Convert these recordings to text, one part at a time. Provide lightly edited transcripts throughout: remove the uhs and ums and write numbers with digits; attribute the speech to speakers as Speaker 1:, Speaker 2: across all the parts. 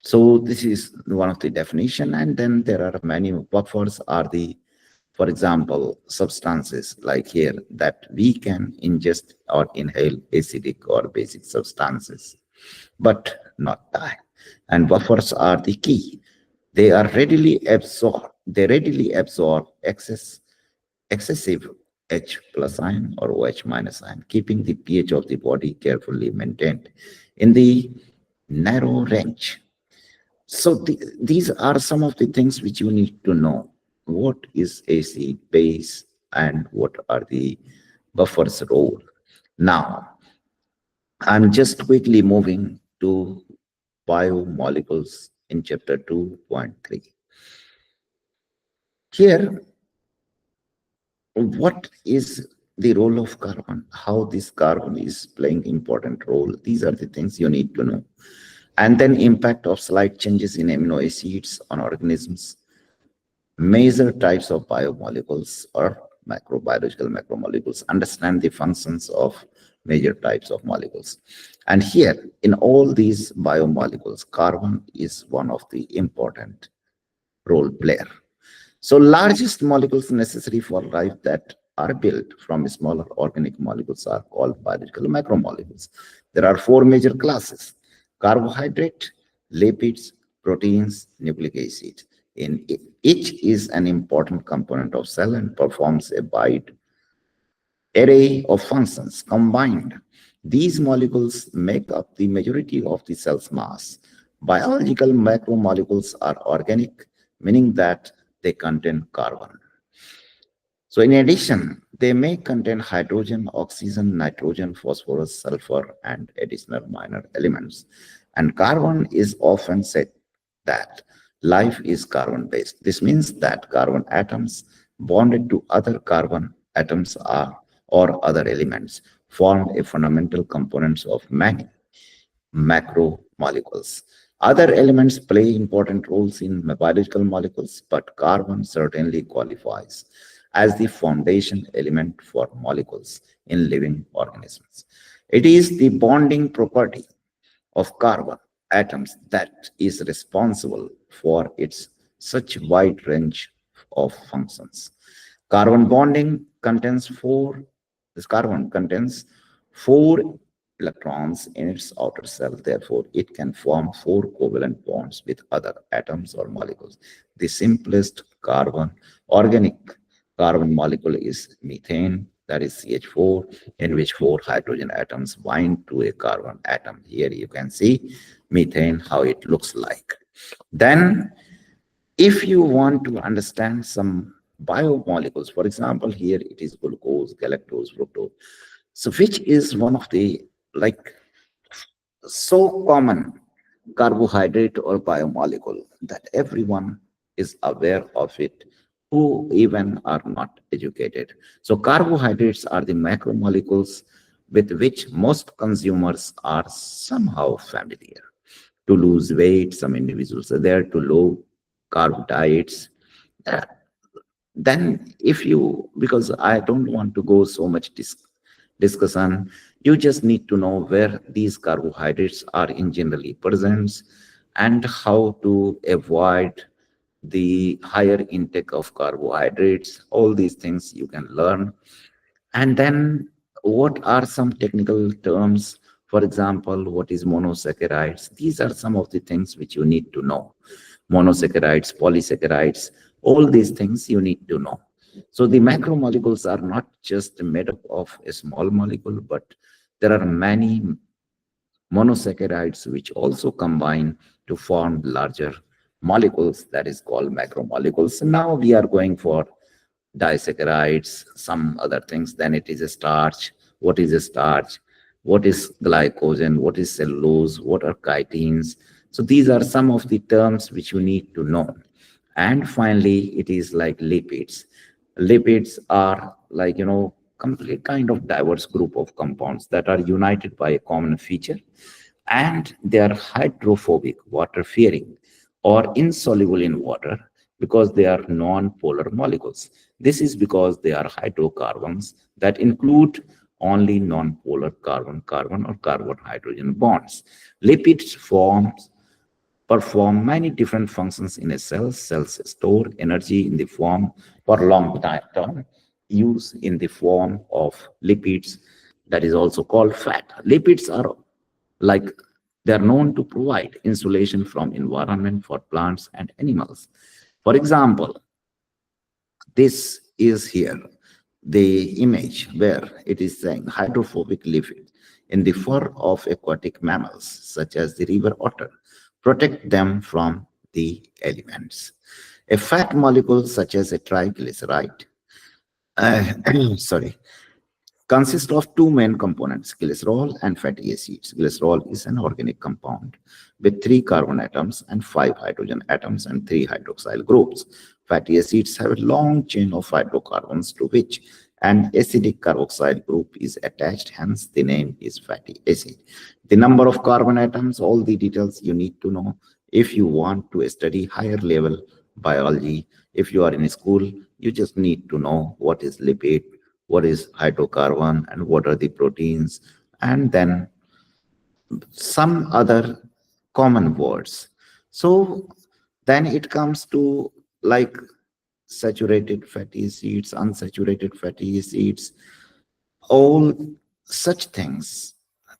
Speaker 1: So this is one of the definition, and then there are many buffers are the, for example, substances like here that we can ingest or inhale acidic or basic substances, but not die. And buffers are the key. They readily absorb excessive H plus ion or OH minus ion, keeping the pH of the body carefully maintained in the narrow range. So these are some of the things which you need to know. What is acid, base, and what are the buffers role? Now, I'm just quickly moving to biomolecules in chapter 2.3. Here, what is the role of carbon? How this carbon is playing important role? These are the things you need to know. And then impact of slight changes in amino acids on organisms, major types of biomolecules or macrobiological macromolecules, understand the functions of major types of molecules. And here, in all these biomolecules, carbon is one of the important role player. So largest molecules necessary for life that are built from smaller organic molecules are called biological macromolecules. There are four major classes: carbohydrate, lipids, proteins, nucleic acid. In each is an important component of cell and performs a wide array of functions. Combined, these molecules make up the majority of the cell's mass. Biological macromolecules are organic, meaning that they contain carbon. So in addition, they may contain hydrogen, oxygen, nitrogen, phosphorus, sulfur, and additional minor elements. And carbon is often said that life is carbon-based. This means that carbon atoms bonded to other carbon atoms are or other elements form a fundamental components of many macromolecules. Other elements play important roles in biological molecules, but carbon certainly qualifies as the foundation element for molecules in living organisms. It is the bonding property of carbon atoms that is responsible for its such wide range of functions. Carbon bonding contains this carbon contains four electrons in its outer shell. Therefore, it can form four covalent bonds with other atoms or molecules. The simplest organic carbon molecule is methane, that is CH4, in which four hydrogen atoms bind to a carbon atom. Here you can see methane, how it looks like. Then, if you want to understand some biomolecules, for example, here it is glucose, galactose, fructose. So which is one of the like so common carbohydrate or biomolecule that everyone is aware of it, who even are not educated. So carbohydrates are the macromolecules with which most consumers are somehow familiar. To lose weight, some individuals are there to low carb diets. Uh, Then if you, because I don't want to go so much discussion, you just need to know where these carbohydrates are in generally present and how to avoid the higher intake of carbohydrates. All these things you can learn. And then what are some technical terms? For example, what is monosaccharides? These are some of the things which you need to know. Monosaccharides, polysaccharides, all these things you need to know. So the macromolecules are not just made up of a small molecule, but there are many monosaccharides which also combine to form larger molecules, that is called macromolecules. Now we are going for disaccharides, some other things. Then it is a starch. What is a starch? What is glycogen? What is cellulose? What are chitins? So these are some of the terms which you need to know. And finally, it is like lipids. Lipids are like, complete kind of diverse group of compounds that are united by a common feature, and they are hydrophobic, water fearing, or insoluble in water because they are non-polar molecules. This is because they are hydrocarbons that include only non-polar carbon-carbon or carbon-hydrogen bonds. Lipids form perform many different functions in a cell. Cells store energy in the form for long time term use in the form of lipids, that is also called fat. Lipids are like they are known to provide insulation from environment for plants and animals. For example, this is here the image where it is saying hydrophobic lipid in the fur of aquatic mammals such as the river otter protect them from the elements. A fat molecule such as a triglyceride, sorry, consists of two main components, glycerol and fatty acids. Glycerol is an organic compound with three carbon atoms and five hydrogen atoms and three hydroxyl groups. Fatty acids have a long chain of hydrocarbons to which an acidic carboxyl group is attached, hence the name is fatty acid. The number of carbon atoms, all the details you need to know if you want to study higher level biology. If you are in school, you just need to know what is lipid, what is hydrocarbon, and what are the proteins, and then some other common words. So then it comes to like saturated fatty acids, unsaturated fatty acids, all such things,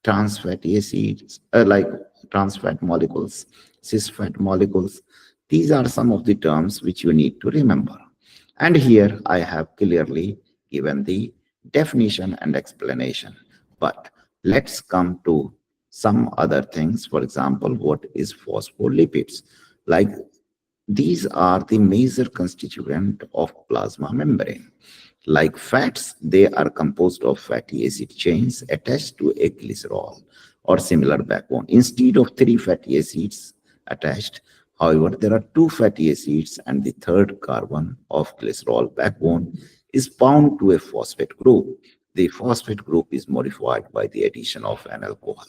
Speaker 1: trans fatty acids, like trans fat molecules, cis fat molecules. These are some of the terms which you need to remember. And here I have clearly given the definition and explanation. But let's come to some other things. For example, what is phospholipids? Like these are the major constituent of plasma membrane. Like fats, they are composed of fatty acid chains attached to a glycerol or similar backbone. Instead of three fatty acids attached, however, there are two fatty acids and the third carbon of glycerol backbone is bound to a phosphate group. The phosphate group is modified by the addition of an alcohol.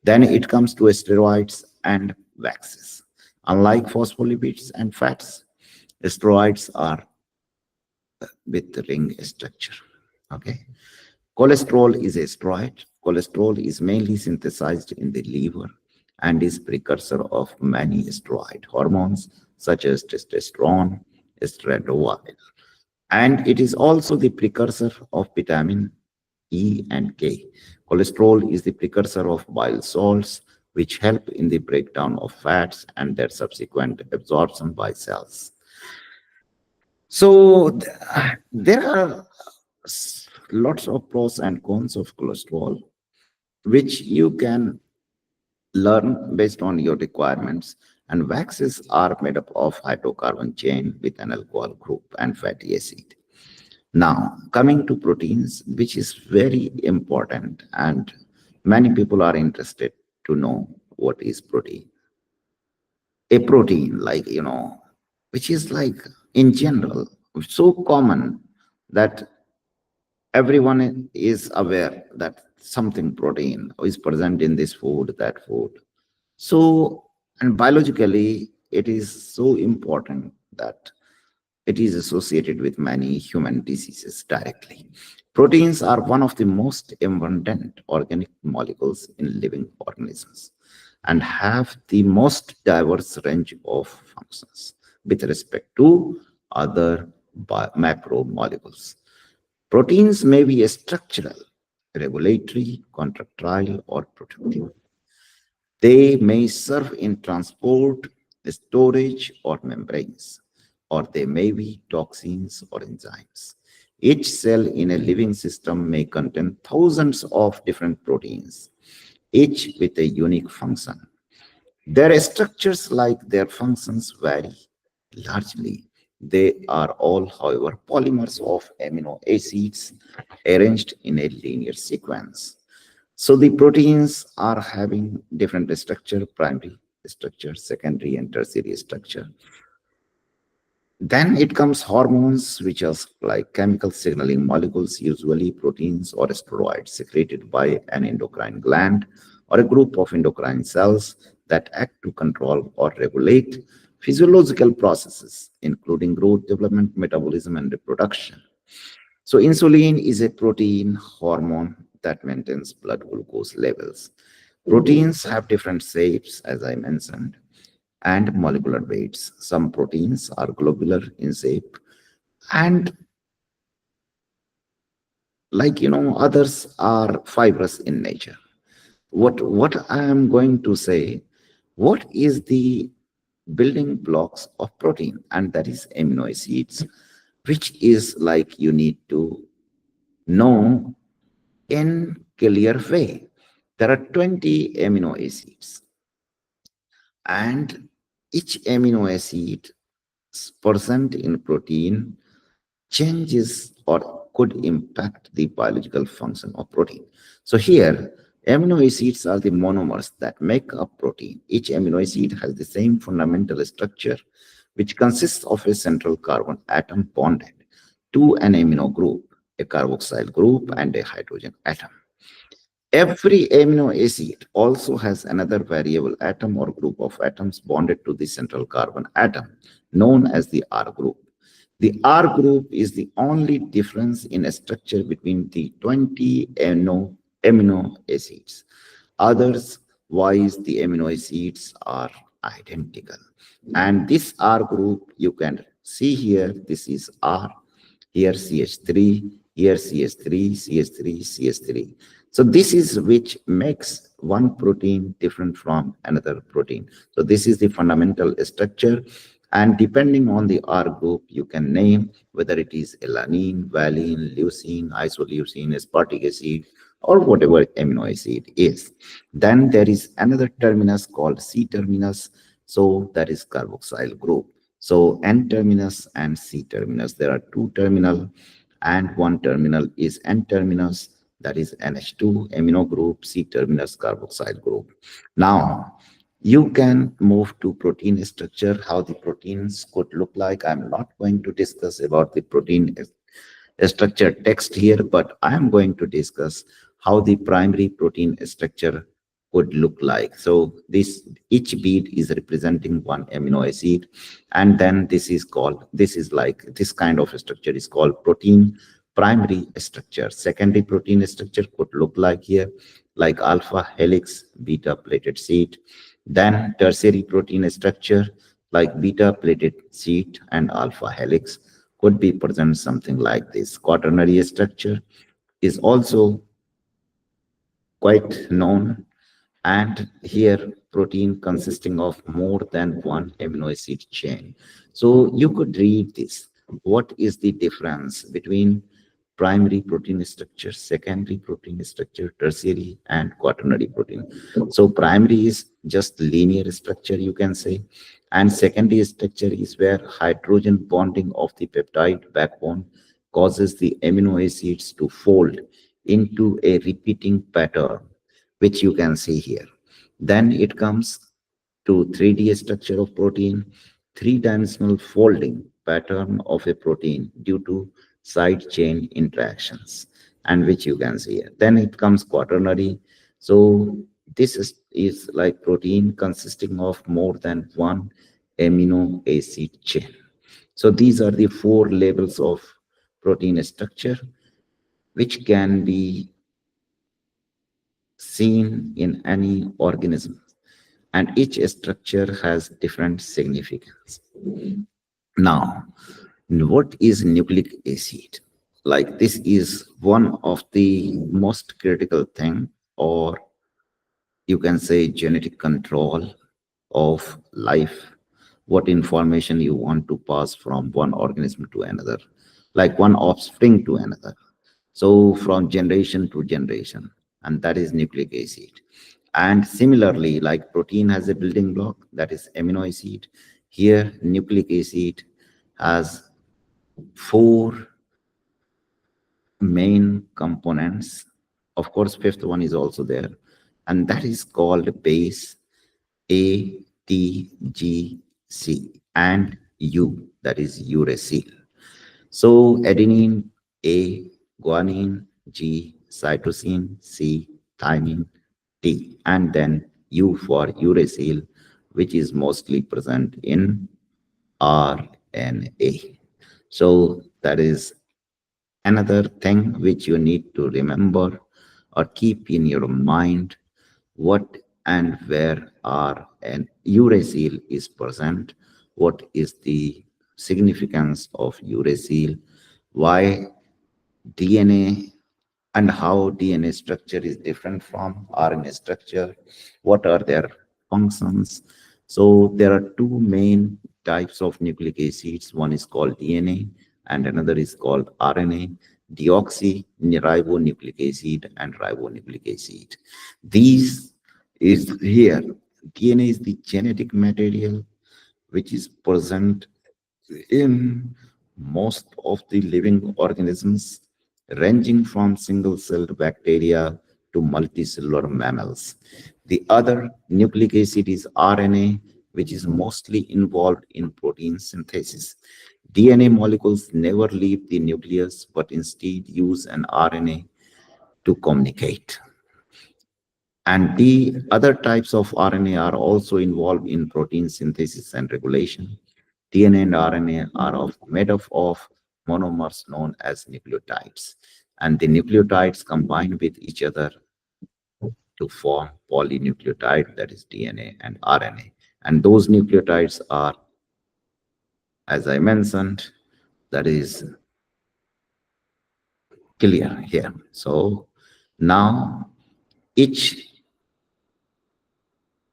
Speaker 1: Then it comes to steroids and waxes. Unlike phospholipids and fats, steroids are with the ring structure. Okay. Cholesterol is a steroid. Cholesterol is mainly synthesized in the liver and is precursor of many steroid hormones such as testosterone, estradiol. And it is also the precursor of vitamin E and K. Cholesterol is the precursor of bile salts, which help in the breakdown of fats and their subsequent absorption by cells. So there are lots of pros and cons of cholesterol, which you can learn based on your requirements. And waxes are made up of hydrocarbon chain with an alcohol group and fatty acid. Now, coming to proteins, which is very important, and many people are interested to know what is protein. A protein, like, which is like in general, so common that everyone is aware that something protein is present in this food, that food. So, and biologically, it is so important that it is associated with many human diseases directly. Proteins are one of the most abundant organic molecules in living organisms and have the most diverse range of functions with respect to other macromolecules. Proteins may be structural, regulatory, contractile, or protective. They may serve in transport, storage, or membranes, or they may be toxins or enzymes. Each cell in a living system may contain thousands of different proteins, each with a unique function. Their structures, like their functions, vary largely. They are all, however, polymers of amino acids arranged in a linear sequence. So the proteins are having different structure, primary structure, secondary and tertiary structure. Then it comes hormones, which are like chemical signaling molecules, usually proteins or steroids secreted by an endocrine gland or a group of endocrine cells that act to control or regulate physiological processes, including growth, development, metabolism, and reproduction. So insulin is a protein hormone that maintains blood glucose levels. Proteins have different shapes, as I mentioned. and molecular weights. Some proteins are globular in shape, and others are fibrous in nature. What I am going to say, what is the building blocks of protein? And that is amino acids, which is like you need to know in clear way. There are 20 amino acids, and each amino acid present in protein changes or could impact the biological function of protein. So here, amino acids are the monomers that make up protein. Each amino acid has the same fundamental structure, which consists of a central carbon atom bonded to an amino group, a carboxyl group, and a hydrogen atom. Every amino acid also has another variable atom or group of atoms bonded to the central carbon atom, known as the R group. The R group is the only difference in structure between the 20 amino acids. Otherwise, the amino acids are identical. And this R group, you can see here, this is R, here CH3, here CH3, CH3, CH3. So this is which makes one protein different from another protein. So this is the fundamental structure. And depending on the R group, you can name whether it is alanine, valine, leucine, isoleucine, aspartic acid, or whatever amino acid is. Then there is another terminus called C terminus. So that is carboxyl group. So N terminus and C terminus. There are two terminal, and one terminal is N terminus, that is NH2 amino group, C terminus carboxyl group. Now, you can move to protein structure, how the proteins could look like. I'm not going to discuss about the protein structure text here, but I am going to discuss how the primary protein structure could look like. So this each bead is representing one amino acid, and then this is like this kind of structure is called protein primary structure. Secondary protein structure could look like here, like alpha helix, beta plated sheet. Then tertiary protein structure like beta plated sheet and alpha helix could be present something like this. Quaternary structure is also quite known, and here protein consisting of more than one amino acid chain. So you could read this. What is the difference between primary protein structure, secondary protein structure, tertiary, and quaternary protein? So primary is just linear structure, you can say, and secondary structure is where hydrogen bonding of the peptide backbone causes the amino acids to fold into a repeating pattern, which you can see here. Then it comes to 3D structure of protein, three-dimensional folding pattern of a protein due to side chain interactions, and which you can see here. Then it comes quaternary. So is like protein consisting of more than one amino acid chain. So these are the four levels of protein structure which can be seen in any organism, and each structure has different significance. Now, what is nucleic acid? Like this is one of the most critical thing, or you can say genetic control of life. What information you want to pass from one organism to another, like one offspring to another. So from generation to generation, and that is nucleic acid. And similarly, like protein has a building block, that is amino acid. Here, nucleic acid has four main components. Of course, fifth one is also there, and that is called base A, T, G, C, and U, that is uracil. So adenine, A, guanine, G, cytosine, C, thymine, T, and then U for uracil, which is mostly present in RNA. So that is another thing which you need to remember or keep in your mind. What and where are an uracil is present, what is the significance of uracil, why DNA and how DNA structure is different from RNA structure, what are their functions. So there are two main types of nucleic acids. One is called DNA and another is called RNA, deoxyribonucleic acid and ribonucleic acid. These is here. DNA is the genetic material which is present in most of the living organisms, ranging from single-celled bacteria to multicellular mammals. The other nucleic acid is RNA, which is mostly involved in protein synthesis. DNA molecules never leave the nucleus, but instead use an RNA to communicate. And the other types of RNA are also involved in protein synthesis and regulation. DNA and RNA are made up of monomers known as nucleotides. And the nucleotides combine with each other to form polynucleotide, that is DNA and RNA. And those nucleotides are, as I mentioned, that is clear here. So now each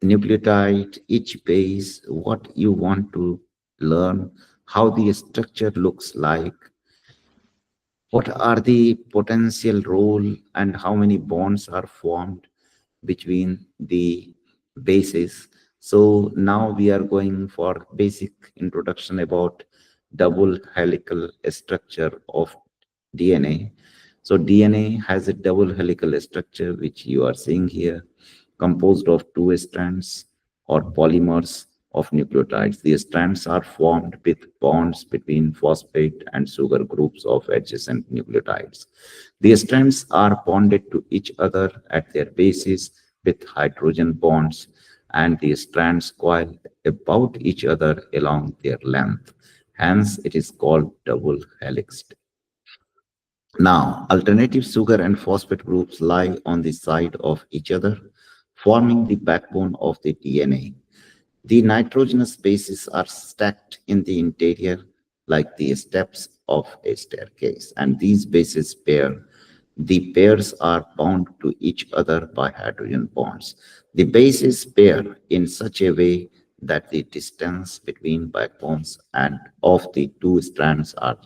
Speaker 1: nucleotide, each base, what you want to learn, how the structure looks like, what are the potential role and how many bonds are formed between the bases. So now we are going for basic introduction about double helical structure of DNA. So DNA has a double helical structure, which you are seeing here, composed of two strands or polymers of nucleotides. The strands are formed with bonds between phosphate and sugar groups of adjacent nucleotides. The strands are bonded to each other at their bases with hydrogen bonds, and the strands coil about each other along their length. Hence, it is called double helix. Now, alternative sugar and phosphate groups lie on the side of each other, forming the backbone of the DNA. The nitrogenous bases are stacked in the interior like the steps of a staircase, and these bases pair. The pairs are bound to each other by hydrogen bonds. The bases pair in such a way that the distance between backbones and of the two strands are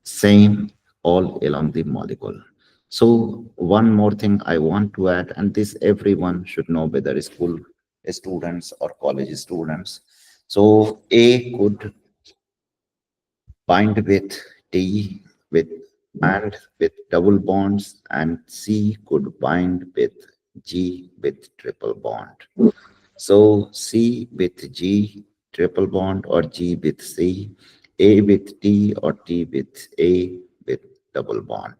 Speaker 1: same all along the molecule. So one more thing I want to add, and this everyone should know, whether school students or college students. So A could bind with T with and with double bonds, and C could bind with G with triple bond. So C with G triple bond or G with C, A with T or T with A with double bond.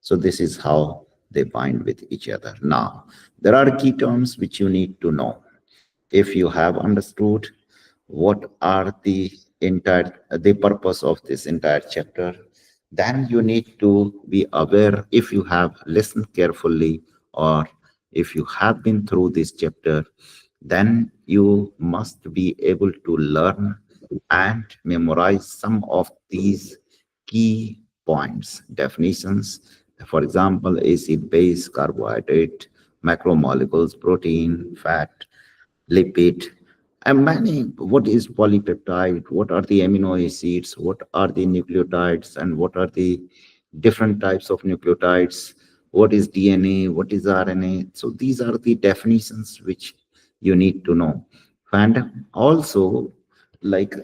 Speaker 1: So this is how they bind with each other. Now, there are key terms which you need to know. If you have understood what are the purpose of this entire chapter, then you need to be aware. If you have listened carefully or if you have been through this chapter, then you must be able to learn and memorize some of these key points, definitions. For example, acid, base, carbohydrate, macromolecules, protein, fat, lipid, and many. What is polypeptide? What are the amino acids? What are the nucleotides? And what are the different types of nucleotides? What is DNA? What is RNA? So these are the definitions which you need to know. And also, like,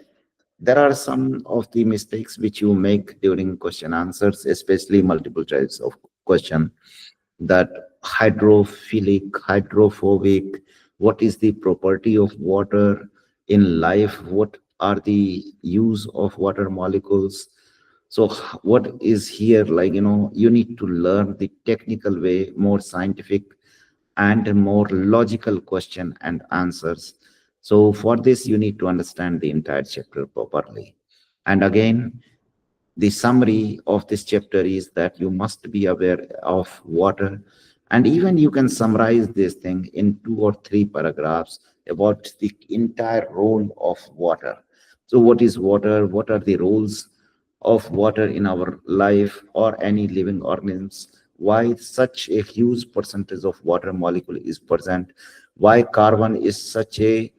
Speaker 1: there are some of the mistakes which you make during question answers, especially multiple choice of question, that hydrophilic, hydrophobic, what is the property of water in life, what are the use of water molecules. So what is here, like, you need to learn the technical way, more scientific and more logical question and answers. So for this, you need to understand the entire chapter properly. And again, the summary of this chapter is that you must be aware of water, And even you can summarize this thing in 2 or 3 paragraphs about the entire role of water. So what is water? What are the roles of water in our life or any living organisms? Why such a huge percentage of water molecule is present? Why carbon is such a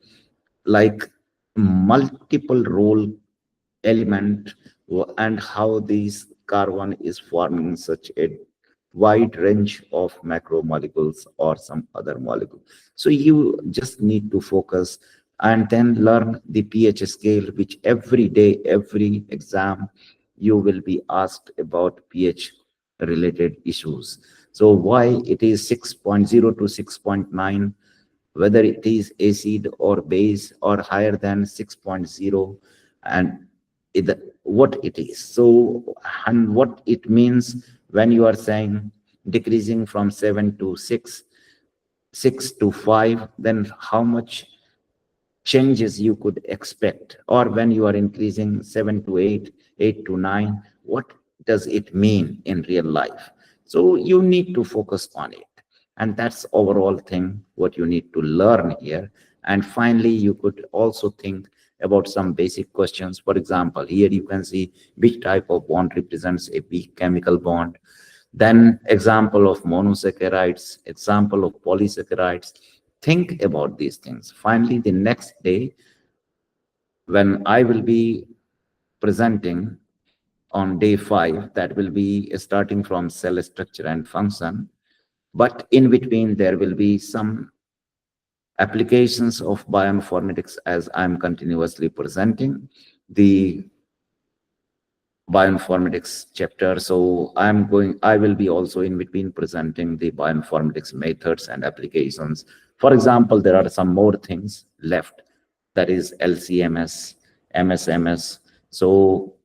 Speaker 1: like multiple role element, and how these carbon is forming such a wide range of macromolecules or some other molecule. So you just need to focus and then learn the pH scale, which every day, every exam, you will be asked about pH related issues. So why it is 6.0 to 6.9, whether it is acid or base or higher than 6.0, and what it is. So, and what it means when you are saying decreasing from 7 to 6, 6 to 5, then how much changes you could expect? Or when you are increasing 7 to 8, 8 to 9, what does it mean in real life? So you need to focus on it, and that's overall thing what you need to learn here. And finally you could also think about some basic questions. For example, here you can see which type of bond represents a weak chemical bond, then example of monosaccharides, example of polysaccharides. Think about these things. Finally, the next day, when I will be presenting on day 5, that will be starting from cell structure and function. But in between, there will be some applications of bioinformatics as I'm continuously presenting the bioinformatics chapter. So I will be also in between presenting the bioinformatics methods and applications. For example, there are some more things left, that is LCMS, MSMS. So